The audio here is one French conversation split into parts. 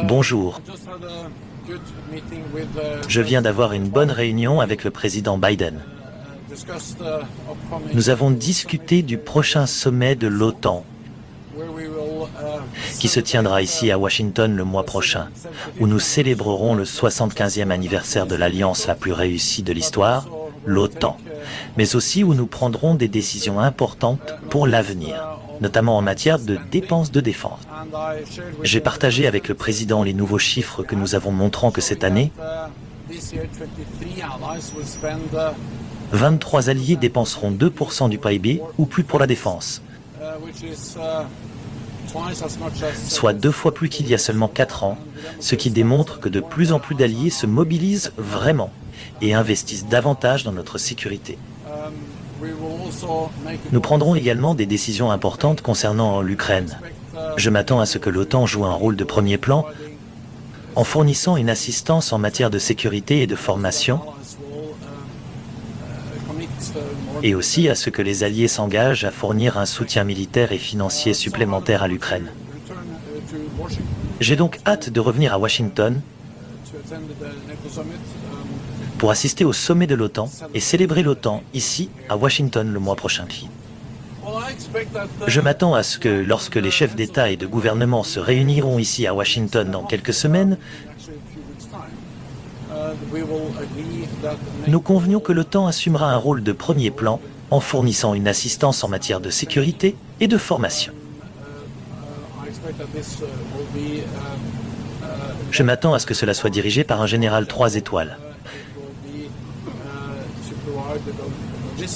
Bonjour. Je viens d'avoir une bonne réunion avec le président Biden. Nous avons discuté du prochain sommet de l'OTAN, qui se tiendra ici à Washington le mois prochain, où nous célébrerons le 75e anniversaire de l'alliance la plus réussie de l'histoire, l'OTAN, mais aussi où nous prendrons des décisions importantes pour l'avenir, notamment en matière de dépenses de défense. J'ai partagé avec le président les nouveaux chiffres que nous avons montrant que cette année, 23 alliés dépenseront 2% du PIB ou plus pour la défense, soit 2 fois plus qu'il y a seulement 4 ans, ce qui démontre que de plus en plus d'alliés se mobilisent vraiment et investissent davantage dans notre sécurité. Nous prendrons également des décisions importantes concernant l'Ukraine. Je m'attends à ce que l'OTAN joue un rôle de premier plan en fournissant une assistance en matière de sécurité et de formation, et aussi à ce que les alliés s'engagent à fournir un soutien militaire et financier supplémentaire à l'Ukraine. J'ai donc hâte de revenir à Washington pour assister au sommet de l'OTAN et célébrer l'OTAN ici à Washington le mois prochain. Je m'attends à ce que lorsque les chefs d'État et de gouvernement se réuniront ici à Washington dans quelques semaines, nous convenions que l'OTAN assumera un rôle de premier plan en fournissant une assistance en matière de sécurité et de formation. Je m'attends à ce que cela soit dirigé par un général 3 étoiles.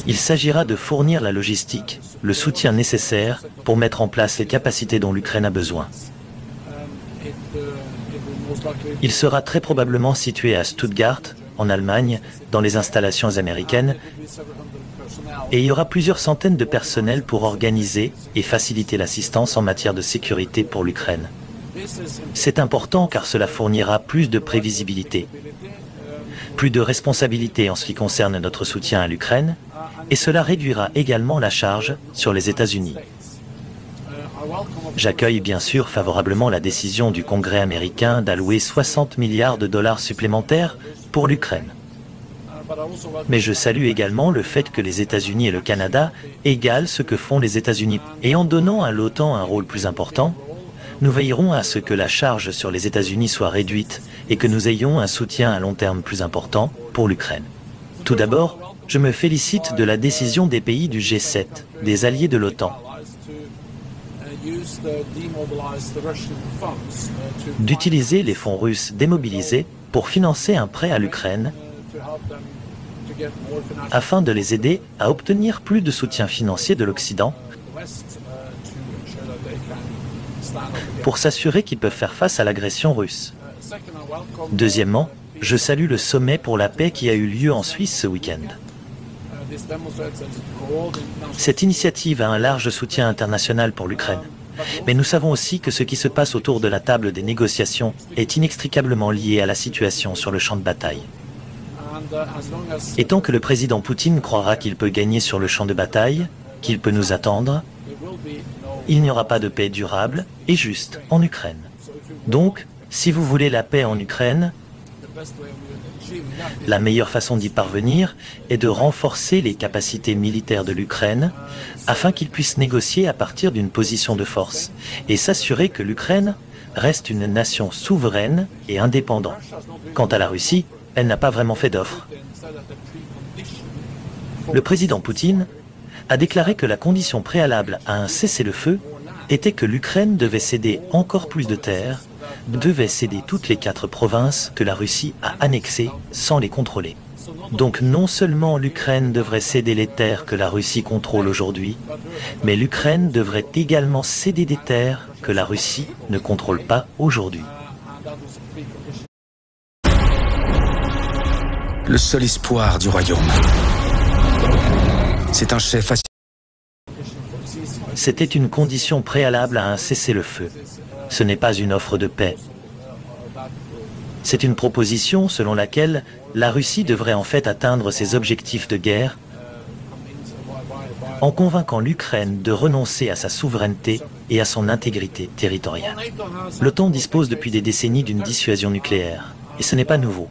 Il s'agira de fournir la logistique, le soutien nécessaire pour mettre en place les capacités dont l'Ukraine a besoin. Il sera très probablement situé à Stuttgart, en Allemagne, dans les installations américaines, et il y aura plusieurs centaines de personnels pour organiser et faciliter l'assistance en matière de sécurité pour l'Ukraine. C'est important car cela fournira plus de prévisibilité, plus de responsabilité en ce qui concerne notre soutien à l'Ukraine, et cela réduira également la charge sur les États-Unis. J'accueille bien sûr favorablement la décision du Congrès américain d'allouer 60 milliards de dollars supplémentaires pour l'Ukraine. Mais je salue également le fait que les États-Unis et le Canada égalent ce que font les États-Unis. Et en donnant à l'OTAN un rôle plus important, nous veillerons à ce que la charge sur les États-Unis soit réduite et que nous ayons un soutien à long terme plus important pour l'Ukraine. Tout d'abord, je me félicite de la décision des pays du G7, des alliés de l'OTAN, d'utiliser les fonds russes démobilisés pour financer un prêt à l'Ukraine afin de les aider à obtenir plus de soutien financier de l'Occident pour s'assurer qu'ils peuvent faire face à l'agression russe. Deuxièmement, je salue le sommet pour la paix qui a eu lieu en Suisse ce week-end. Cette initiative a un large soutien international pour l'Ukraine. Mais nous savons aussi que ce qui se passe autour de la table des négociations est inextricablement lié à la situation sur le champ de bataille. Et tant que le président Poutine croira qu'il peut gagner sur le champ de bataille, qu'il peut nous attendre, il n'y aura pas de paix durable et juste en Ukraine. Donc, si vous voulez la paix en Ukraine, la meilleure façon d'y parvenir est de renforcer les capacités militaires de l'Ukraine afin qu'ils puissent négocier à partir d'une position de force et s'assurer que l'Ukraine reste une nation souveraine et indépendante. Quant à la Russie, elle n'a pas vraiment fait d'offre. Le président Poutine a déclaré que la condition préalable à un cessez-le-feu était que l'Ukraine devait céder encore plus de terres, devait céder toutes les 4 provinces que la Russie a annexées sans les contrôler. Donc non seulement l'Ukraine devrait céder les terres que la Russie contrôle aujourd'hui, mais l'Ukraine devrait également céder des terres que la Russie ne contrôle pas aujourd'hui. Le seul espoir du royaume. C'est un chef assis. C'était une condition préalable à un cessez-le-feu. Ce n'est pas une offre de paix. C'est une proposition selon laquelle la Russie devrait en fait atteindre ses objectifs de guerre en convainquant l'Ukraine de renoncer à sa souveraineté et à son intégrité territoriale. L'OTAN dispose depuis des décennies d'une dissuasion nucléaire, et ce n'est pas nouveau.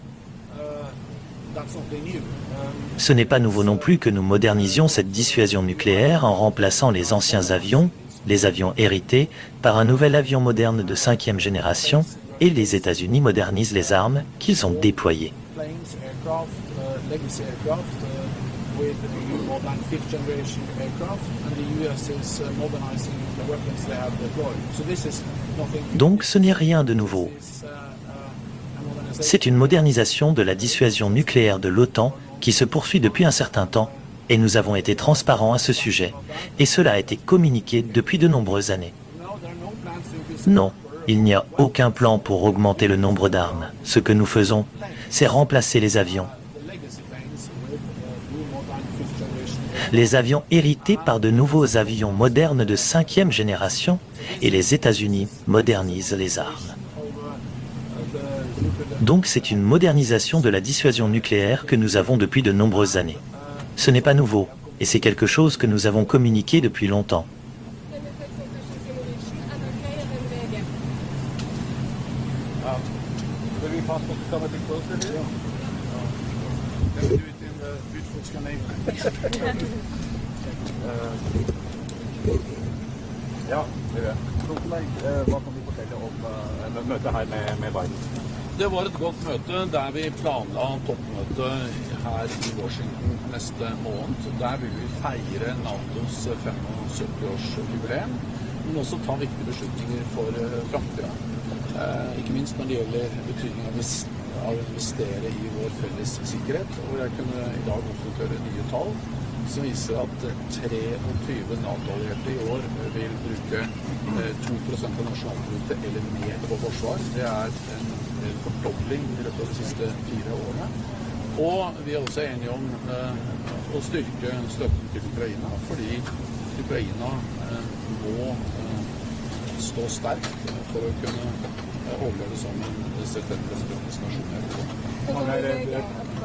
Ce n'est pas nouveau non plus que nous modernisions cette dissuasion nucléaire en remplaçant les anciens avions, les avions hérités, par un nouvel avion moderne de 5e génération, et les États-Unis modernisent les armes qu'ils ont déployées. Donc ce n'est rien de nouveau. C'est une modernisation de la dissuasion nucléaire de l'OTAN qui se poursuit depuis un certain temps, et nous avons été transparents à ce sujet, et cela a été communiqué depuis de nombreuses années. Non, il n'y a aucun plan pour augmenter le nombre d'armes. Ce que nous faisons, c'est remplacer les avions. Les avions hérités par de nouveaux avions modernes de 5e génération, et les États-Unis modernisent les armes. Donc c'est une modernisation de la dissuasion nucléaire que nous avons depuis de nombreuses années. Ce n'est pas nouveau, et c'est quelque chose que nous avons communiqué depuis longtemps. Det var et godt møte der vi planla toppmøte her i Washington neste måned. Der vil vi feire NATOs 75-årsjubileum, men også ta viktige beslutninger for framtiden. Ikke minst når det gjelder betydningen av å investere i vår felles sikkerhet. Og jeg kunne i dag offentliggjøre nye tall som viser at 23 NATO-allierte i år vil bruke 2% av nasjonalproduktet eller mer på forsvar. Det er en fordobling i løpet av de siste 4 årene. Og vi er også enige om å styrke støtten til Ukraina, fordi Ukraina må stå sterkt for å kunne overleve som en selvstendig demokratisk nasjon.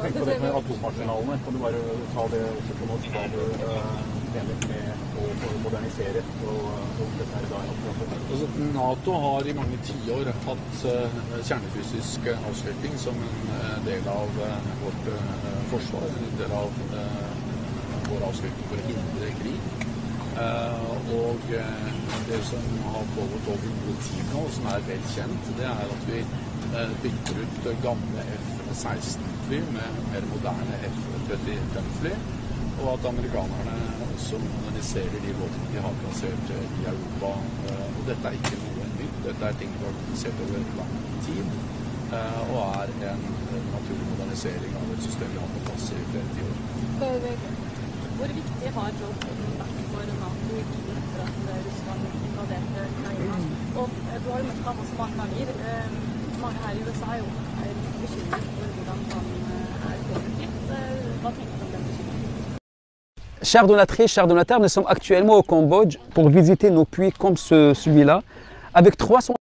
Tenk på det med atomarsenalene. Kan du bare ta det også på norsk, hva du mener med å modernisere og dette her i dag? Altså, NATO har i mange tiår hatt kjernefysisk avskrekking som en del av vårt forsvar, en del av vår avskrekking for å hindre krig. Og det som har pågått over noe tid nå, som er vel kjent, det er at vi bytter ut gamle F-16-fly med mer moderne F-35-fly, og at amerikanerne også moderniserer de båtene de har plassert i Europa. Og dette er ikke noe nytt, dette er ting vi har organisert over lang tid, og er en naturlig modernisering av et system vi har på plass i flere tiår. Hvor viktig har Joe Biden vært for NATO i tiden etter at Russland invaderte Ukraina? Og du har jo møtt ham også mange ganger. Mange her i USA er jo bekymret for hvordan han er kollektivt. Hva tenker du om den bekymringen? Chers donatrices, chers donataires, nous sommes actuellement au Cambodge pour visiter nos puits comme celui-là, avec 300